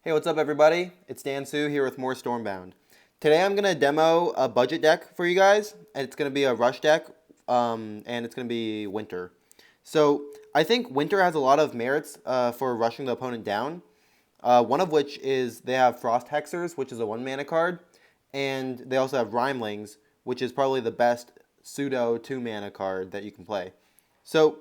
Hey, what's up, everybody? It's Dan Su here with more Stormbound. Today I'm going to demo a budget deck for you guys, and it's going to be a rush deck, and it's going to be Winter. So I think Winter has a lot of merits for rushing the opponent down, one of which is they have Frost Hexers, which is a 1-mana card, and they also have Rhymelings, which is probably the best pseudo 2-mana card that you can play. So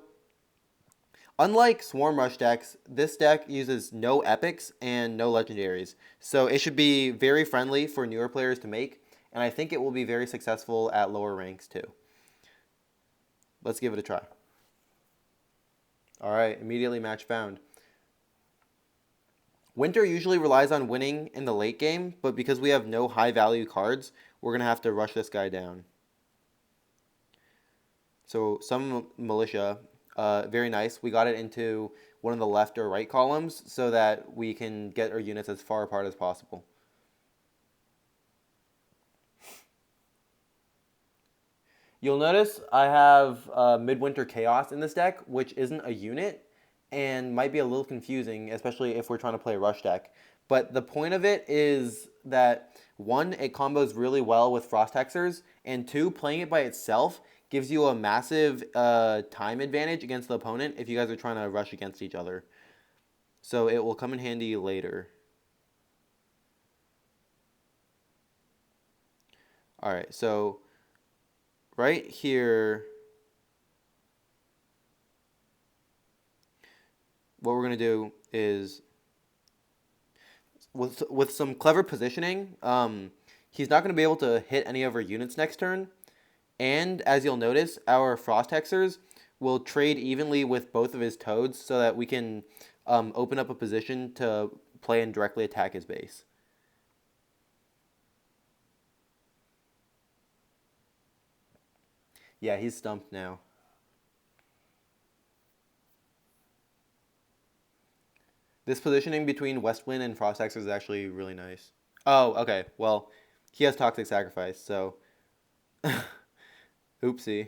unlike Swarm Rush decks, this deck uses no epics and no legendaries, so it should be very friendly for newer players to make, and I think it will be very successful at lower ranks too. Let's give it a try. Alright, immediately match found. Winter usually relies on winning in the late game, but because we have no high value cards, we're going to have to rush this guy down. So some militia, very nice. We got it into one of the left or right columns so that we can get our units as far apart as possible. You'll notice I have Midwinter Chaos in this deck, which isn't a unit and might be a little confusing, especially if we're trying to play a rush deck. But the point of it is that, one, it combos really well with Frost Hexers, and two, playing it by itself gives you a massive time advantage against the opponent if you guys are trying to rush against each other. So it will come in handy later. Alright, so right here, what we're going to do is, with some clever positioning, he's not going to be able to hit any of our units next turn. And as you'll notice, our Frost Hexers will trade evenly with both of his Toads so that we can open up a position to play and directly attack his base. Yeah, he's stumped now. This positioning between Westwind and Frost Hexers is actually really nice. Oh, okay. Well, he has Toxic Sacrifice, so oopsie.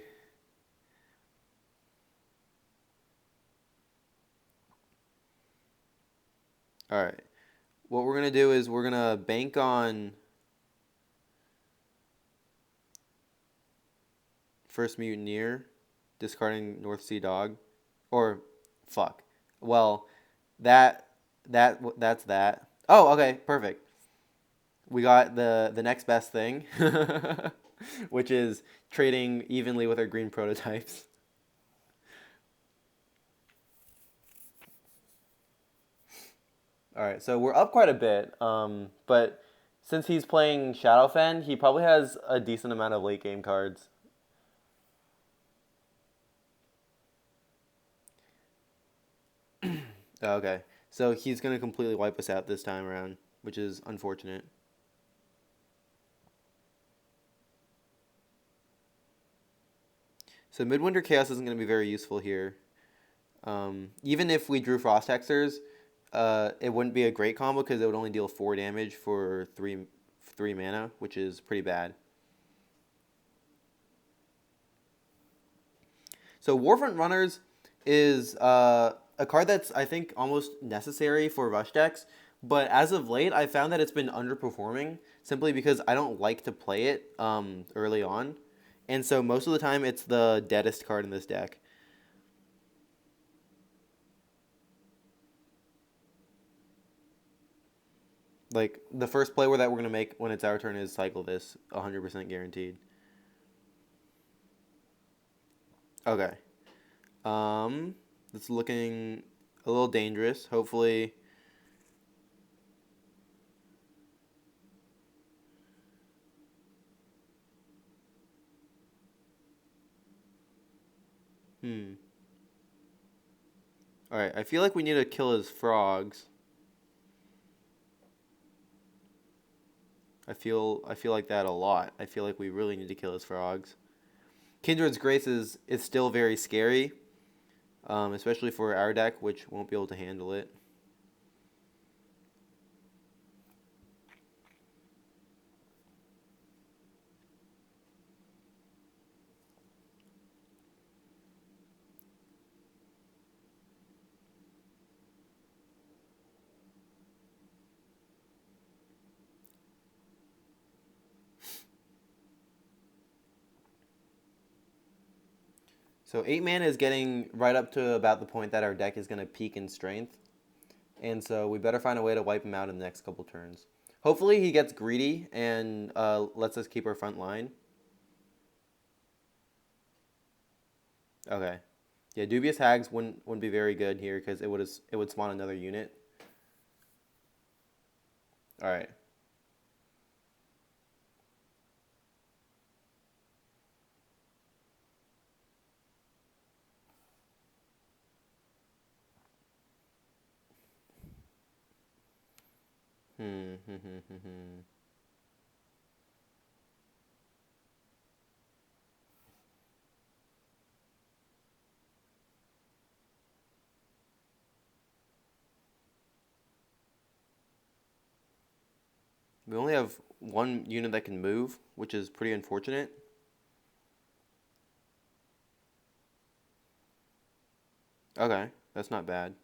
Alright. What we're going to do is we're going to bank on First Mutineer, discarding North Sea Dog. Or, fuck. Well, that's that. Oh, okay, perfect. We got the next best thing, which is trading evenly with our green prototypes. All right, so we're up quite a bit, but since he's playing Shadowfen, he probably has a decent amount of late game cards. Okay, so he's going to completely wipe us out this time around, which is unfortunate. So Midwinter Chaos isn't going to be very useful here. Even if we drew Frost Hexers, it wouldn't be a great combo because it would only deal 4 damage for 3 mana, which is pretty bad. So Warfront Runners is a card that's, I think, almost necessary for rush decks, but as of late, I found that it's been underperforming simply because I don't like to play it early on. And so most of the time, it's the deadest card in this deck. Like, the first play that we're going to make when it's our turn is cycle this, 100% guaranteed. Okay. It's looking a little dangerous. Hopefully... Alright, I feel like we need to kill his frogs. I feel like that a lot. I feel like we really need to kill his frogs. Kindred's Grace is still very scary, especially for our deck, which won't be able to handle it. So 8 mana is getting right up to about the point that our deck is going to peak in strength. And so we better find a way to wipe him out in the next couple turns. Hopefully he gets greedy and lets us keep our front line. Okay. Yeah, Dubious Hags wouldn't be very good here because it would spawn another unit. All right. Hmm. We only have one unit that can move, which is pretty unfortunate. Okay, that's not bad.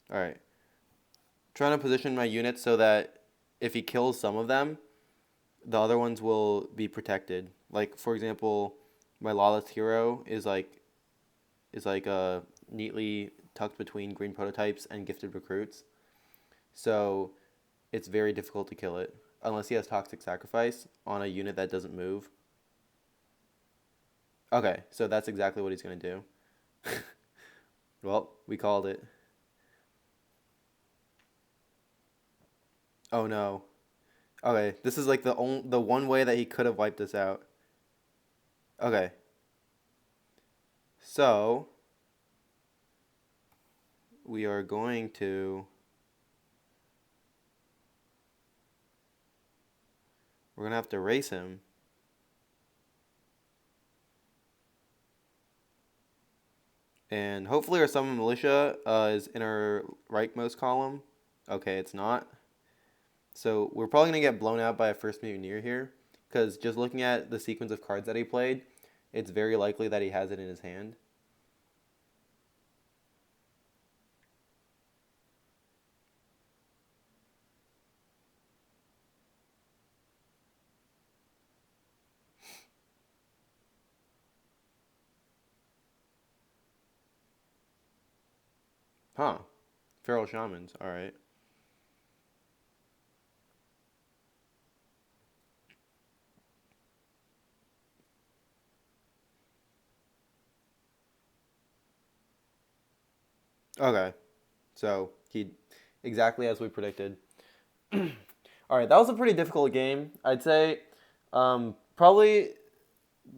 All right. Trying to position my units so that if he kills some of them, the other ones will be protected. Like for example, my Lawless Hero is like neatly tucked between green prototypes and gifted recruits. So it's very difficult to kill it unless he has Toxic Sacrifice on a unit that doesn't move. Okay, so that's exactly what he's gonna do. Well, we called it. Oh no. Okay, this is like the one way that he could have wiped us out. Okay, so we are going to we're gonna have to race him. And hopefully our summon militia is in our rightmost column. Okay, it's not. So we're probably going to get blown out by a first mutineer here. Because just looking at the sequence of cards that he played, it's very likely that he has it in his hand. Huh. Feral Shamans, alright. Okay. So he exactly as we predicted. Alright, that was a pretty difficult game. I'd say probably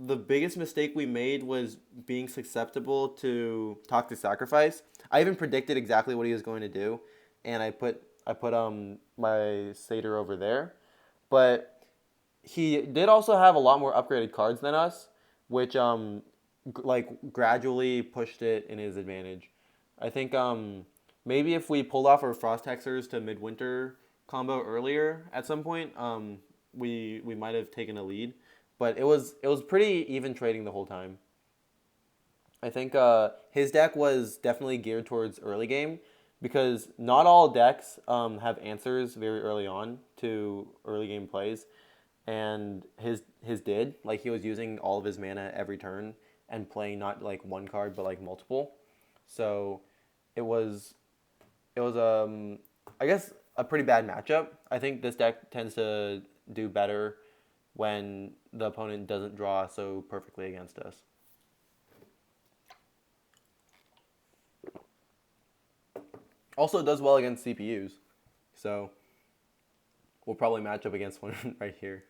the biggest mistake we made was being susceptible to Toxic Sacrifice. I even predicted exactly what he was going to do, and I put my satyr over there, but he did also have a lot more upgraded cards than us, which like gradually pushed it in his advantage. I think maybe if we pulled off our Frost Hexers to Midwinter combo earlier at some point, we might have taken a lead. But it was pretty even trading the whole time. I think his deck was definitely geared towards early game because not all decks have answers very early on to early game plays, and his did. Like he was using all of his mana every turn and playing not like one card but like multiple. So it was it was I guess a pretty bad matchup. I think this deck tends to do better when the opponent doesn't draw so perfectly against us. Also, it does well against CPUs, so we'll probably match up against one right here.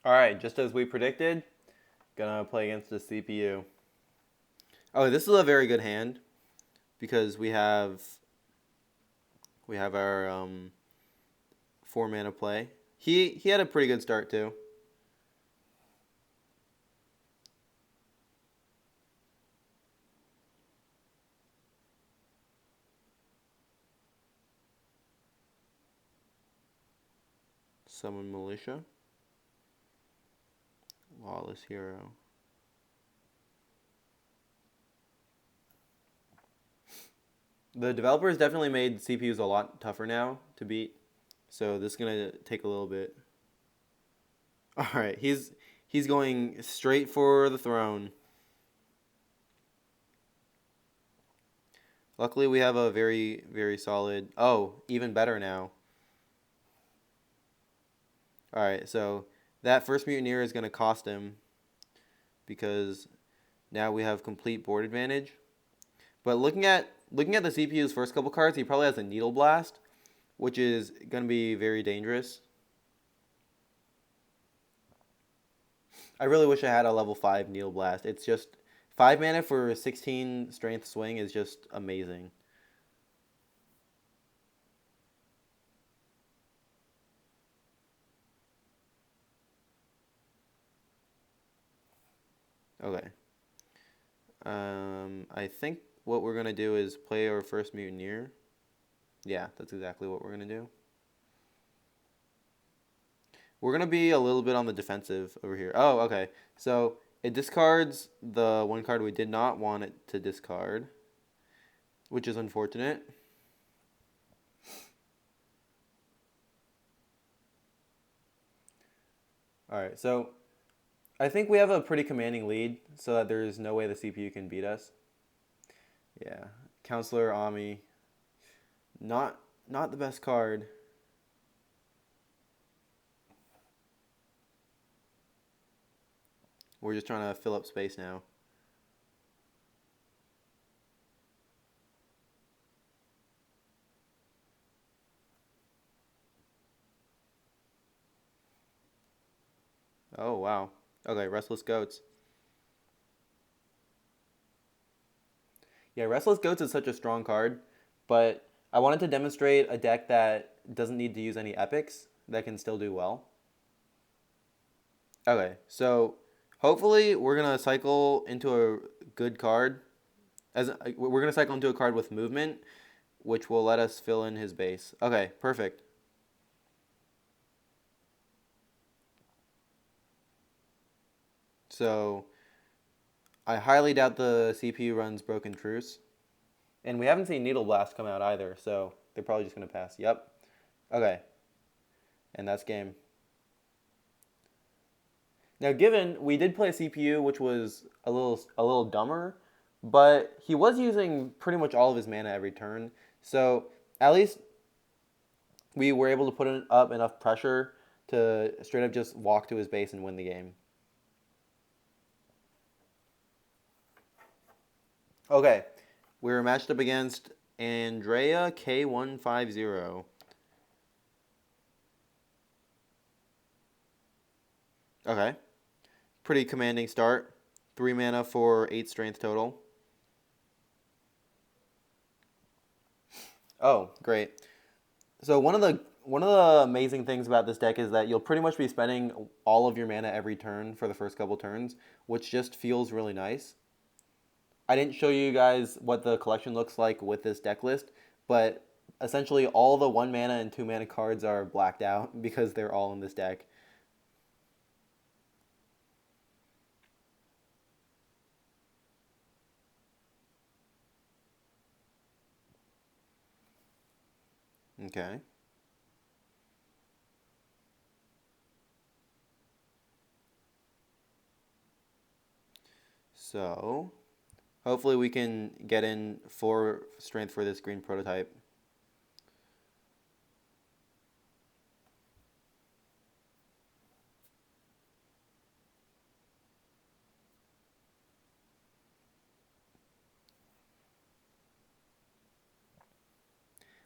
All right, just as we predicted, gonna play against the CPU. Oh, this is a very good hand because we have our 4 mana play. He had a pretty good start too. Summon Militia. Lawless Hero. The developers definitely made CPUs a lot tougher now to beat, so this is gonna take a little bit. All right, he's going straight for the throne. Luckily, we have a very solid. Oh, even better now. All right, so that first mutineer is gonna cost him because now we have complete board advantage. But looking at the CPU's first couple cards, he probably has a Needle Blast, which is going to be very dangerous. I really wish I had a level 5 Needle Blast. It's just 5 mana for a 16 strength swing is just amazing. Okay. I think what we're going to do is play our first Mutineer. Yeah, that's exactly what we're going to do. We're going to be a little bit on the defensive over here. Oh, okay. So it discards the one card we did not want it to discard, which is unfortunate. Alright, so I think we have a pretty commanding lead so that there's no way the CPU can beat us. Yeah, Counselor Ami, not the best card. We're just trying to fill up space now. Oh, wow. Okay, Restless Goats. Yeah, Restless Goats is such a strong card, but I wanted to demonstrate a deck that doesn't need to use any epics that can still do well. Okay, so hopefully we're going to cycle into a good card. We're going to cycle into a card with movement, which will let us fill in his base. Okay, perfect. So I highly doubt the CPU runs Broken Truce. And we haven't seen Needle Blast come out either, so they're probably just going to pass. Yep. Okay. And that's game. Now, given we did play a CPU, which was a little dumber, but he was using pretty much all of his mana every turn. So at least we were able to put up enough pressure to straight up just walk to his base and win the game. Okay, we were matched up against Andrea K150. Okay, pretty commanding start. 3 mana for 8 strength total. Oh, great. So one of the amazing things about this deck is that you'll pretty much be spending all of your mana every turn for the first couple turns, which just feels really nice. I didn't show you guys what the collection looks like with this deck list, but essentially all the 1 mana and 2 mana cards are blacked out because they're all in this deck. Okay. So, hopefully we can get in 4 strength for this green prototype.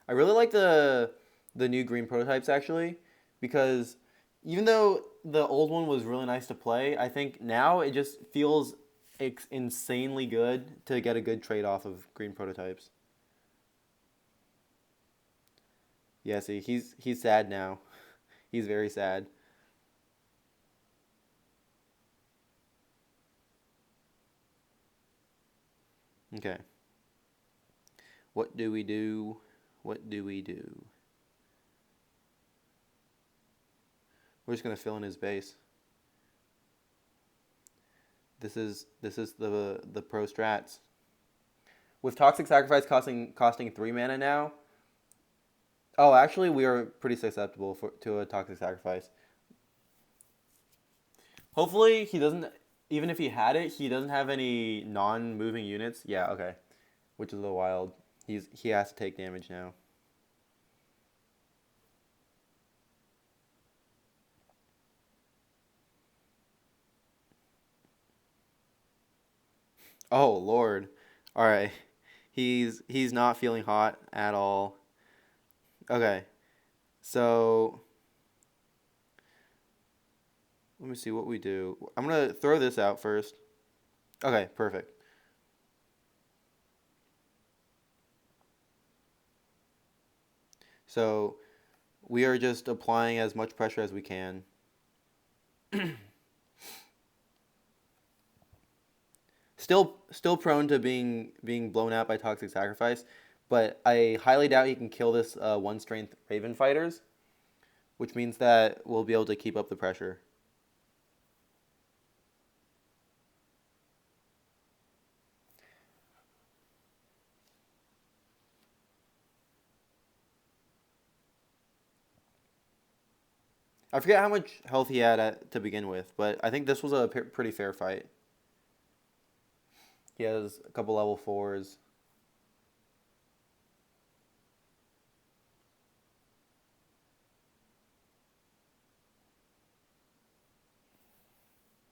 I really like the new green prototypes actually, because even though the old one was really nice to play, I think now it just feels insanely good to get a good trade off of green prototypes. Yeah, see, he's sad now. He's very sad. Okay. What do we do? What do we do? We're just gonna fill in his base. This is the pro strats. With Toxic Sacrifice costing 3 mana now. Oh, actually, we are pretty susceptible to a Toxic Sacrifice. Hopefully, he doesn't. Even if he had it, he doesn't have any non-moving units. Yeah, okay. Which is a little wild. He has to take damage now. Oh Lord. All right. He's not feeling hot at all. Okay. So let me see what we do. I'm gonna throw this out first. Okay, perfect. So we are just applying as much pressure as we can. Still prone to being blown out by Toxic Sacrifice, but I highly doubt he can kill this one strength Raven fighters, which means that we'll be able to keep up the pressure. I forget how much health he had to begin with, but I think this was a pretty fair fight. He has a couple level 4s.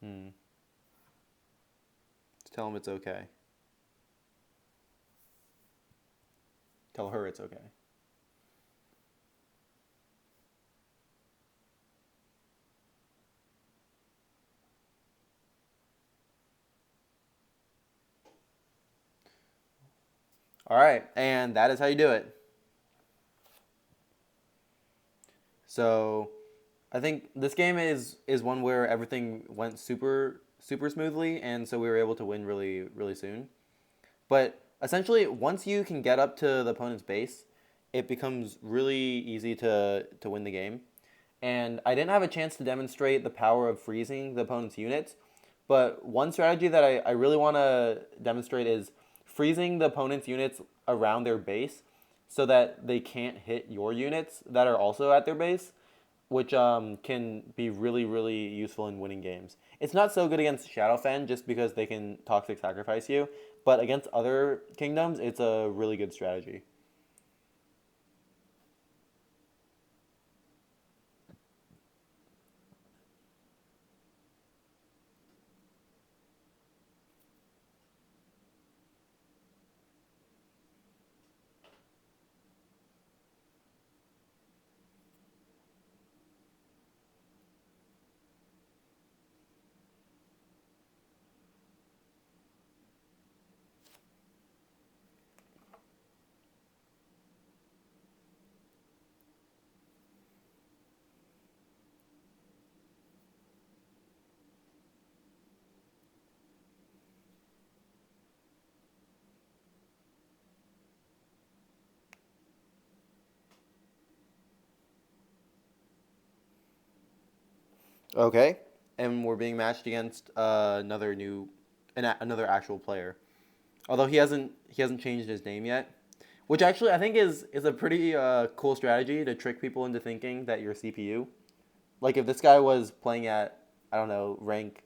Hmm. Just tell him it's okay. Tell her it's okay. All right, and that is how you do it. So, I think this game is one where everything went super smoothly, and so we were able to win really soon. But essentially, once you can get up to the opponent's base, it becomes really easy to win the game. And I didn't have a chance to demonstrate the power of freezing the opponent's units, but one strategy that I really want to demonstrate is freezing the opponent's units around their base so that they can't hit your units that are also at their base, which can be really useful in winning games. It's not so good against Shadowfen just because they can Toxic Sacrifice you, but against other kingdoms, it's a really good strategy. Okay, and we're being matched against another actual player. Although he hasn't changed his name yet, which actually I think is a pretty cool strategy to trick people into thinking that you're CPU. Like if this guy was playing at, I don't know, rank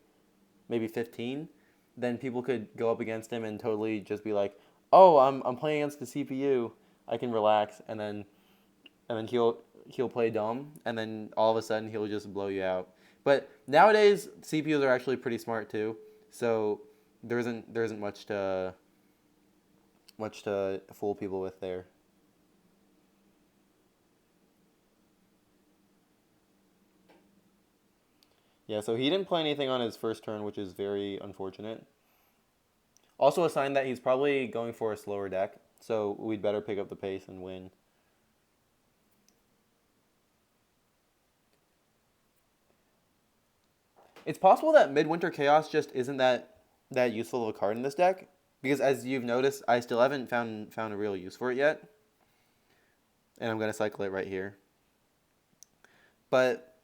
maybe 15, then people could go up against him and totally just be like, "Oh, I'm playing against the CPU. I can relax." And then he'll play dumb, and then all of a sudden he'll just blow you out. But nowadays CPUs are actually pretty smart too, so there isn't much to fool people with there. Yeah, so he didn't play anything on his first turn, which is very unfortunate. Also a sign that he's probably going for a slower deck, so we'd better pick up the pace and win. It's possible that Midwinter Chaos just isn't that useful of a card in this deck, because as you've noticed, I still haven't found a real use for it yet, and I'm gonna cycle it right here. But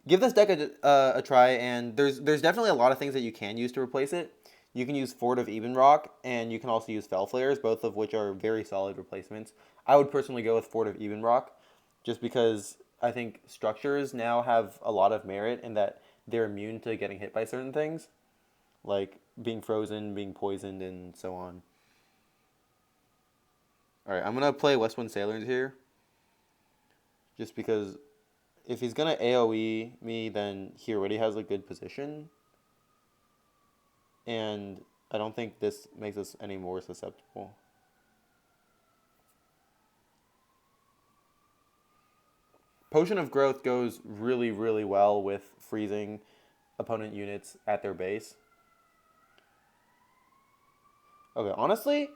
give this deck a try, and there's definitely a lot of things that you can use to replace it. You can use Fort of Even Rock, and you can also use Fell Flares, both of which are very solid replacements. I would personally go with Fort of Even Rock, just because I think structures now have a lot of merit in that they're immune to getting hit by certain things, like being frozen, being poisoned, and so on. All right, I'm gonna play Westwind Sailors here, just because if he's gonna AOE me, then he already has a good position, and I don't think this makes us any more susceptible. Potion of Growth goes really, really well with freezing opponent units at their base. Okay, honestly,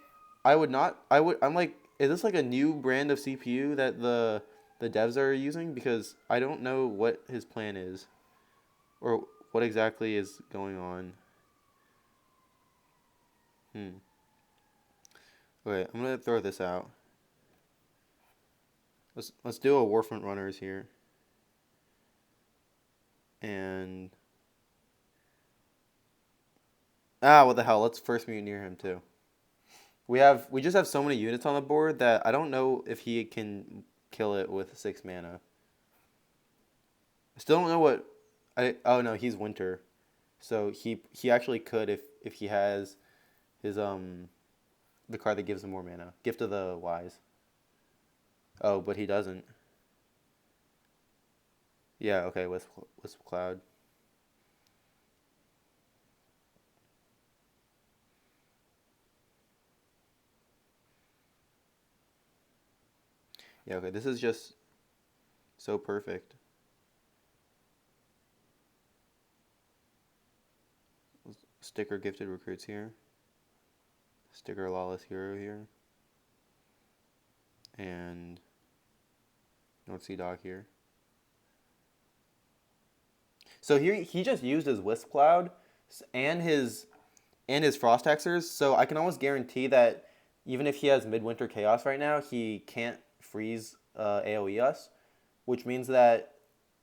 I would not. I'm like, is this like a new brand of CPU that the devs are using? Because I don't know what his plan is, or what exactly is going on. Okay, I'm gonna throw this out. Let's do a Warfront Runners here, and what the hell? Let's first mutineer him too. We just have so many units on the board that I don't know if he can kill it with 6 mana. I still don't know what I oh no, he's Winter. So he actually could if he has his the card that gives him more mana. Gift of the Wise. Oh, but he doesn't. Yeah, okay, Wisp Cloud. Yeah, okay, this is just so perfect. Sticker Gifted Recruits here. Sticker Lawless Hero here. And North Sea Dog here. So here he just used his Wisp Cloud and his Frost Hexers, so I can almost guarantee that even if he has Midwinter Chaos right now, he can't freeze AoE us, which means that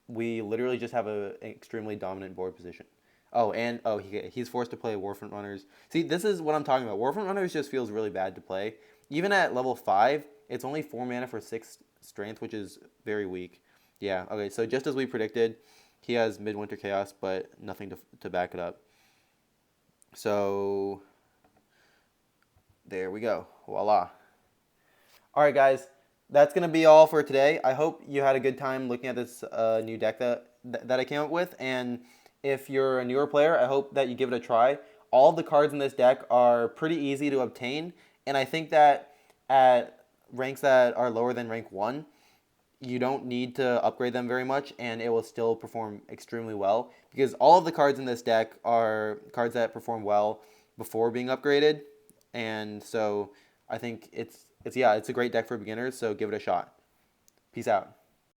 we literally just have an extremely dominant board position. Oh, and he's forced to play Warfront Runners. See, this is what I'm talking about. Warfront Runners just feels really bad to play. Even at level 5, it's only 4 mana for 6 strength, which is very weak. Yeah, okay, so just as we predicted, he has Midwinter Chaos, but nothing to back it up. So, there we go. Voila. All right, guys, that's going to be all for today. I hope you had a good time looking at this new deck that I came up with. And if you're a newer player, I hope that you give it a try. All the cards in this deck are pretty easy to obtain. And I think that at ranks that are lower than rank 1, you don't need to upgrade them very much, and it will still perform extremely well. Because all of the cards in this deck are cards that perform well before being upgraded. And so I think it's a great deck for beginners, so give it a shot. Peace out.